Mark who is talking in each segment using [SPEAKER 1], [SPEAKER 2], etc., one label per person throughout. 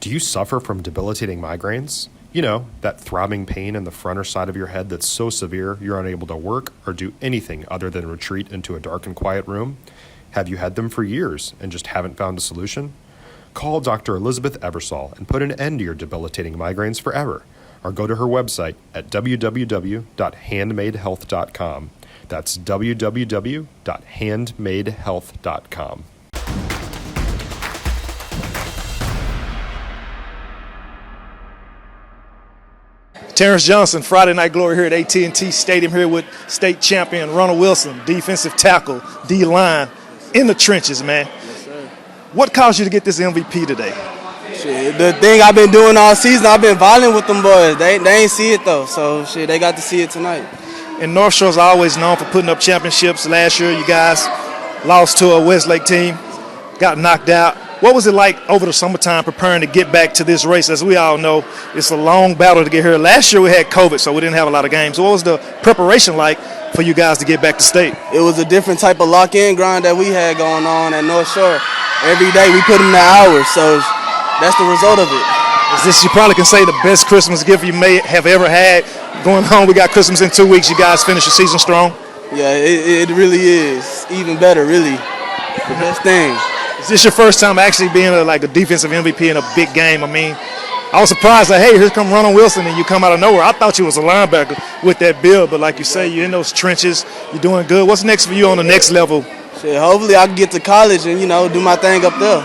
[SPEAKER 1] Do you suffer from debilitating migraines? You know, that throbbing pain in the front or side of your head that's so severe you're unable to work or do anything other than retreat into a dark and quiet room? Have you had them for years and just haven't found a solution? Call Dr. Elizabeth Ebersol and put an end to your debilitating migraines forever. Or go to her website at www.handmadehealth.com. That's www.handmadehealth.com.
[SPEAKER 2] Terrence Johnson, Friday Night Glory here at AT&T Stadium here with state champion Ronald Wilson, defensive tackle, D-line, in the trenches, man.
[SPEAKER 3] Yes, sir.
[SPEAKER 2] What caused you to get this MVP today?
[SPEAKER 3] Shit, the thing I've been doing all season, I've been violent with them boys. They ain't see it, though, so shit, they got to see it tonight.
[SPEAKER 2] And North Shore's always known for putting up championships. Last year, you guys lost to a Westlake team, got knocked out. What was it like over the summertime preparing to get back to this race? As we all know, it's a long battle to get here. Last year we had COVID, so we didn't have a lot of games. So what was the preparation like for you guys to get back to state?
[SPEAKER 3] It was a different type of lock-in grind that we had going on at North Shore. Every day we put in the hours, so that's the result of it.
[SPEAKER 2] Is this, you probably can say, the best Christmas gift you may have ever had? Going home, we got Christmas in 2 weeks. You guys finish the season strong?
[SPEAKER 3] Yeah, it really is. Even better, really. The best thing.
[SPEAKER 2] Is this your first time actually being a defensive MVP in a big game? I mean, I was surprised, hey, here come Ronald Wilson, and you come out of nowhere. I thought you was a linebacker with that build, but like you say, you're in those trenches. You're doing good. What's next for you on the next level?
[SPEAKER 3] Shit, hopefully I can get to college and, do my thing up there.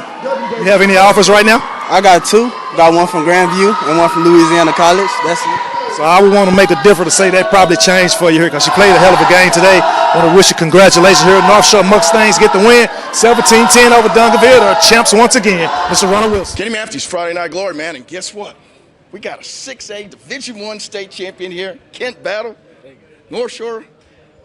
[SPEAKER 2] You have any offers right now?
[SPEAKER 3] I got two. Got one from Grandview and one from Louisiana College. That's it.
[SPEAKER 2] So I would want to make a difference to say that probably changed for you here because you played a hell of a game today. I want to wish you congratulations here at North Shore. Mustangs get the win. 17-10 over Duncanville. They're champs once again. Mr. Ronald Wilson.
[SPEAKER 4] Kenny Matthews, Friday Night Glory, man. And guess what? We got a 6A Division I state champion here, Kent Battle. North Shore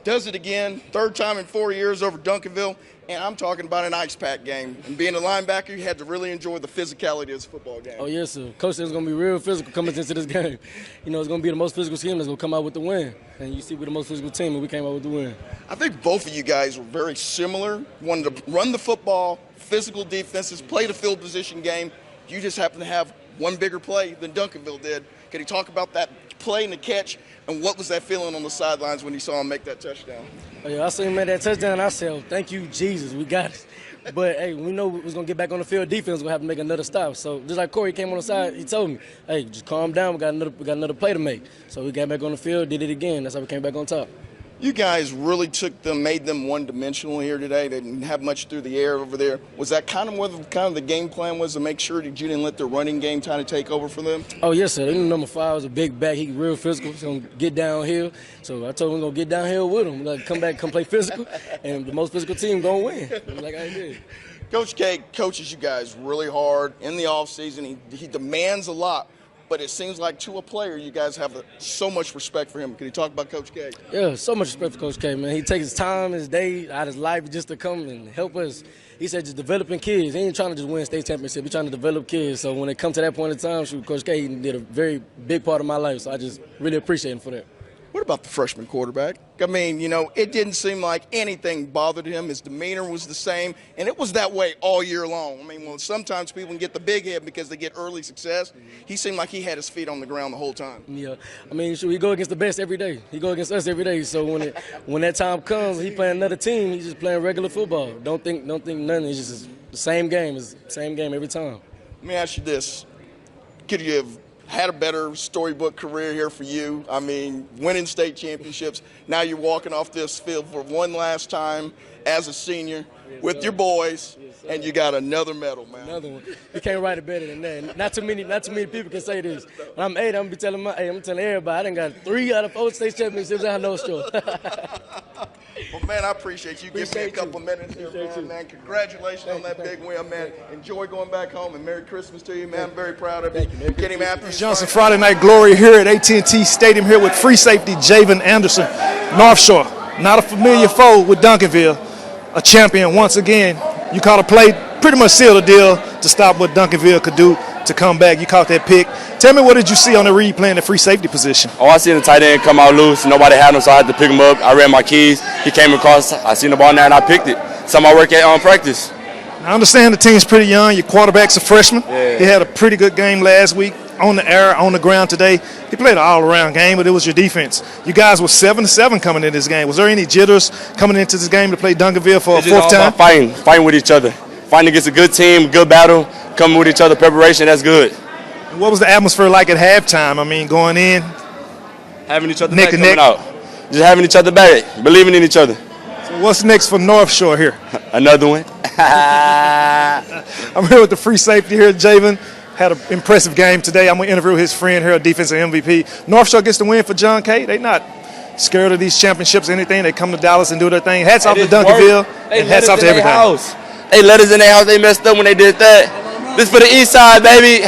[SPEAKER 4] does it again. Third time in 4 years over Duncanville. And I'm talking about an ice pack game. And being a linebacker, you had to really enjoy the physicality of this football game.
[SPEAKER 5] Oh, yes, sir. Coach said it's going to be real physical coming into this game. It's going to be the most physical team that's going to come out with the win. And you see we're the most physical team, and we came out with the win.
[SPEAKER 4] I think both of you guys were very similar. Wanted to run the football, physical defenses, play the field position game. You just happen to have one bigger play than Duncanville did. Can you talk about that play and the catch, and what was that feeling on the sidelines when you saw him make that touchdown?
[SPEAKER 5] Oh, yeah, I saw him make that touchdown, and I said, oh, thank you, Jesus, we got it. But, hey, we know we was going to get back on the field. Defense was going to have to make another stop. So just like Corey came on the side, he told me, hey, just calm down. We got another play to make. So we got back on the field, did it again. That's how we came back on top.
[SPEAKER 4] You guys really made them one-dimensional here today. They didn't have much through the air over there. Was that kind of what the game plan was, to make sure that you didn't let the running game kind of take over for them?
[SPEAKER 5] Oh, yes, sir. They knew number 5 was a big back. He real physical. He's going to get downhill. So I told him we're going to get downhill with him. Like, come back, come play physical, and the most physical team going to win, like I did.
[SPEAKER 4] Coach K coaches you guys really hard in the offseason. He demands a lot. But it seems like to a player, you guys have so much respect for him. Can you talk about Coach K?
[SPEAKER 5] Yeah, so much respect for Coach K, man. He takes his time, his day, out of his life just to come and help us. He said just developing kids. He ain't trying to just win state championship. He's trying to develop kids. So when it comes to that point in time, Coach K did a very big part of my life. So I just really appreciate him for that.
[SPEAKER 4] What about the freshman quarterback? I mean, it didn't seem like anything bothered him. His demeanor was the same, and it was that way all year long. I mean, sometimes people can get the big head because they get early success. He seemed like he had his feet on the ground the whole time.
[SPEAKER 5] Yeah, I mean, he go against the best every day. He go against us every day. So when that time comes, he playing another team. He's just playing regular football. Don't think nothing. It's just the same game. It's the same game every time.
[SPEAKER 4] Let me ask you this: could you have had a better storybook career here for you? I mean, winning state championships. Now you're walking off this field for one last time as a senior with your boys, and you got another medal, man.
[SPEAKER 5] Another one. You can't write it better than that. Not too many people can say this. When I'm 8, I'm gonna be telling everybody I done got 3 out of 4 state championships out of North Shore.
[SPEAKER 4] Well, man, I appreciate you giving me a couple minutes here, man. Congratulations on that big win, man. Enjoy going back home, and Merry Christmas to you, man. I'm very proud of you. Kenny Matthews.
[SPEAKER 2] Johnson, Friday Night Glory here at AT&T Stadium here with free safety Jayven Anderson. North Shore, not a familiar foe with Duncanville, a champion once again. You caught a play, pretty much sealed the deal to stop what Duncanville could do to come back. You caught that pick. Tell me, what did you see on the read playing the free safety position?
[SPEAKER 6] Oh, I seen the tight end come out loose. Nobody had him, so I had to pick him up. I ran my keys. He came across. I seen the ball now, and I picked it. Some of my work at practice.
[SPEAKER 2] I understand the team's pretty young. Your quarterback's a freshman. Yeah. He had a pretty good game last week on the air, on the ground today. He played an all-around game, but it was your defense. You guys were 7-7 coming into this game. Was there any jitters coming into this game to play Duncanville for a fourth time?
[SPEAKER 6] Fighting with each other. Fighting against a good team, good battle, coming with each other, preparation, that's good.
[SPEAKER 2] What was the atmosphere like at halftime? I mean, going in?
[SPEAKER 6] Having each other back, coming out. Just having each other back, believing in each other.
[SPEAKER 2] So what's next for North Shore here?
[SPEAKER 6] Another one.
[SPEAKER 2] I'm here with the free safety here, Jayven. Had an impressive game today. I'm going to interview his friend here, defensive MVP. North Shore gets the win for John K. They not scared of these championships or anything. They come to Dallas and do their thing. Hats off to Duncanville and hats off to everything.
[SPEAKER 6] They let us in their house. They messed up when they did that. This for the east side, baby.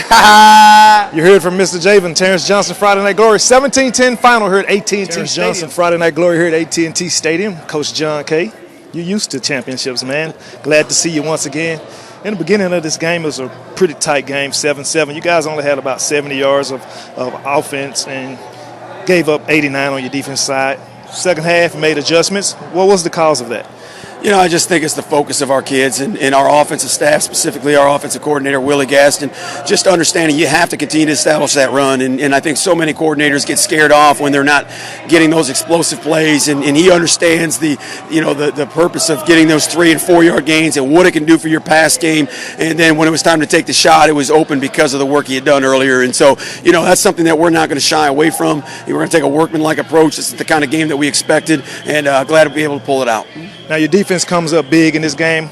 [SPEAKER 2] You heard from Mr. Jayven, Terrence Johnson, Friday Night Glory. 17-10 final here at AT&T Stadium. Johnson, Friday Night Glory here at AT&T Stadium. Coach John K., you're used to championships, man. Glad to see you once again. In the beginning of this game, it was a pretty tight game, 7-7. You guys only had about 70 yards of offense and gave up 89 on your defense side. Second half, made adjustments. What was the cause of that?
[SPEAKER 7] You know, I just think it's the focus of our kids and our offensive staff, specifically our offensive coordinator, Willie Gaston, just understanding you have to continue to establish that run. And I think so many coordinators get scared off when they're not getting those explosive plays. And he understands the purpose of getting those 3 and 4 yard gains and what it can do for your pass game. And then when it was time to take the shot, it was open because of the work he had done earlier. And so, you know, that's something that we're not going to shy away from. We're going to take a workmanlike approach. This is the kind of game that we expected, and glad to be able to pull it out.
[SPEAKER 2] Now, your defense comes up big in this game.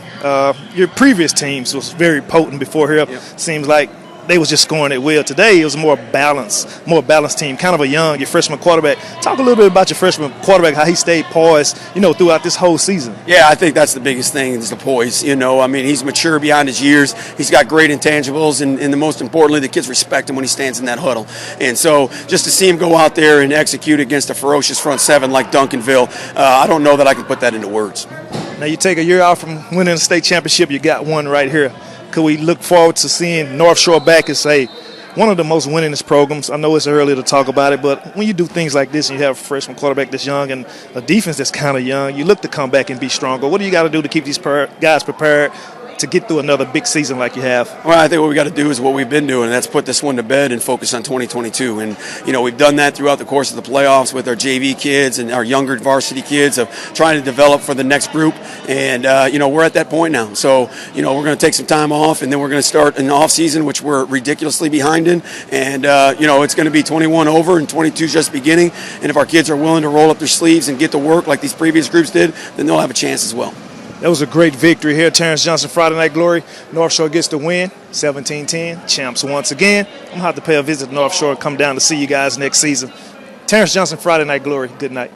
[SPEAKER 2] Your previous teams was very potent before here. Yep. Seems like they was just scoring at will. Today, it was more balanced team, kind of your freshman quarterback. Talk a little bit about your freshman quarterback, how he stayed poised, throughout this whole season.
[SPEAKER 7] Yeah, I think that's the biggest thing is the poise. I mean, he's mature beyond his years. He's got great intangibles, and the most importantly, the kids respect him when he stands in that huddle. And so just to see him go out there and execute against a ferocious front seven like Duncanville, I don't know that I can put that into words.
[SPEAKER 2] Now, you take a year out from winning a state championship, you got one right here. Could we look forward to seeing North Shore back as, one of the most winningest programs? I know it's early to talk about it, but when you do things like this and you have a freshman quarterback that's young and a defense that's kind of young, you look to come back and be stronger. What do you got to do to keep these guys prepared to get through another big season like you have?
[SPEAKER 7] Well, I think what we got to do is what we've been doing, and that's put this one to bed and focus on 2022. And, we've done that throughout the course of the playoffs with our JV kids and our younger varsity kids of trying to develop for the next group. And, we're at that point now. So, we're going to take some time off, and then we're going to start an off season, which we're ridiculously behind in. And, it's going to be 21 over and 22 just beginning. And if our kids are willing to roll up their sleeves and get to work like these previous groups did, then they'll have a chance as well.
[SPEAKER 2] That was a great victory here. Terrence Johnson, Friday Night Glory. North Shore gets the win, 17-10. Champs once again. I'm going to have to pay a visit to North Shore and come down to see you guys next season. Terrence Johnson, Friday Night Glory. Good night.